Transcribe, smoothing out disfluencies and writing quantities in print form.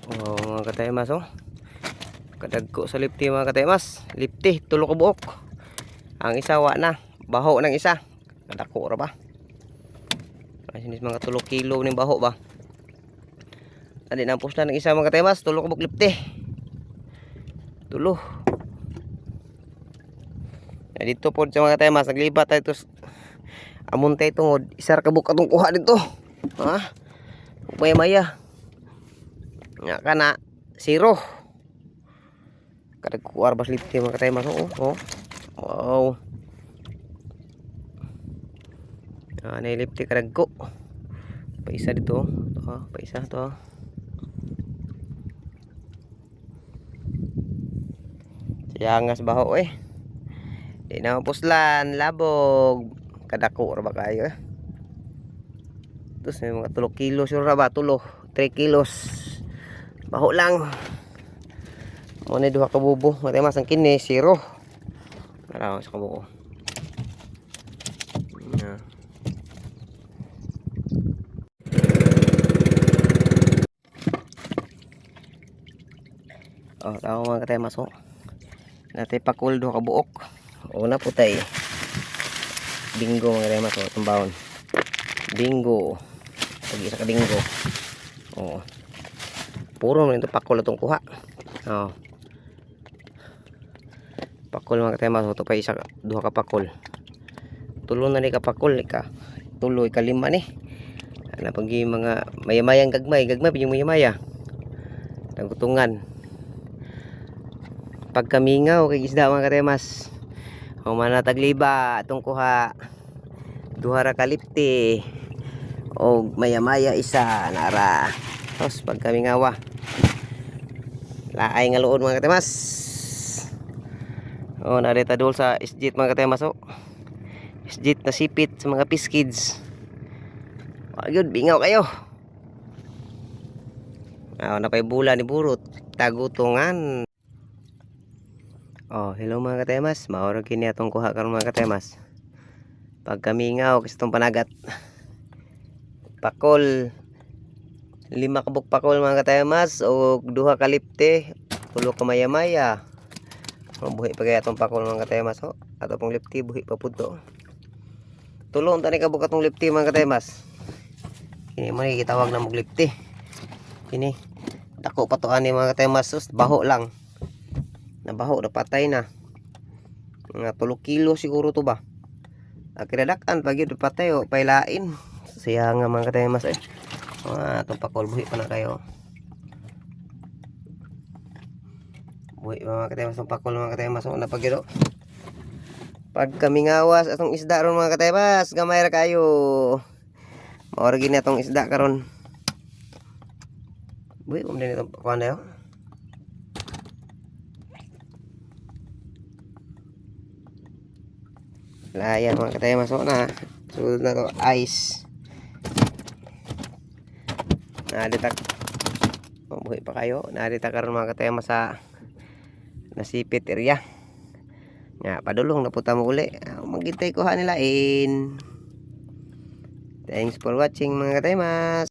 Oh, mga kataymas, oh. Kadagko sa lipti mga kataymas. Lipti, tulo ka buok. Ang isa wa na. Baho ng isa. Kadako ra ba? Ay sinis mga 3 kilo ning baho ba. Adi na pusta ng isa mga kataymas, tulo ka buok lipti. Tulo. Ya dito pod sa mga kataymas, naglibat tayo tos. Amon tayo tungod, isa ra ka buok atong kuha dito. Ha? Maya-maya. Nga kana zero. Kada kuwar bas lipti mga kataymas, oh. Wow. Nailipti kadagko. Paisa dito, paisa to. Siyangas baho eh. Di na mapuslan, labog. Kadako ra ba kayo eh. Tapos may mga 3 kilos ra ba, 3 kilos. Baho lang. Mo ni duha ka bubo, matay mas ang kini 0. Ara sa kabuo. Tao mga katay maso. Natay pakul duha ka buok. Una po tay. Bingo mga katay maso, tumbawon. Bingo. Pag isa ka bingo. Puro man ito pakul atong kuha. Pakul mga katay maso, to pa isa duha ka pakul. Tulo na ni ka pakul ka. Tuloy ka 5 ni. Ana pag mga mayamayang gagmay yung mayamaya. Nagutungan. Pagkamingaw kay isda mga katemas. Humana tagliba atong kuha. Duha ra ka lipti. O maya-maya isa nara. Tapos pagkamingawa. Laay nga luod mga katemas. Narita dul sa isjit mga katemas. Isjit na sipit sa mga piskids. Wag bingaw kayo. Napay bula ni burot. Tagutungan. Hello mga katemas. Maura kini atong kuha karon mga katemas. Pagkamingaw kasi itong panagat. Pakol. 5 ka buok pakol mga katemas. O 2 ka lipte. 3 ka maya-maya. Buhi pa kaya itong pakol mga katemas. Ato pong lipte buhi pa po ito. Tulong tani ka buok atong lipte mga katemas. Kini mo ni kitawag na maglipte. Kini. Dako pa to ani mga katemas. Baho lang. Nabaho na patay na. Nga 3 kilo siguro to ba. Kinadakan pag yun patay o pailain. Siya nga mga katemas eh. Itong pakol buhi pa na kayo. Buhi pa mga katemas itong pakol mga katemas. Napag yun o. Pag kamingawas atong isda ron mga katemas. Gamay ra kayo. Maoragin na itong isda karon. Buhi din itong pakuan na yun. Ayan mga katemas na. Sulod na to ice. Naditak. Buhi pa kayo. Naditak karon mga katemas sa nasipit area. Padulong na puta mo uli. Magintay ko hanilain. Thanks for watching mga katemas.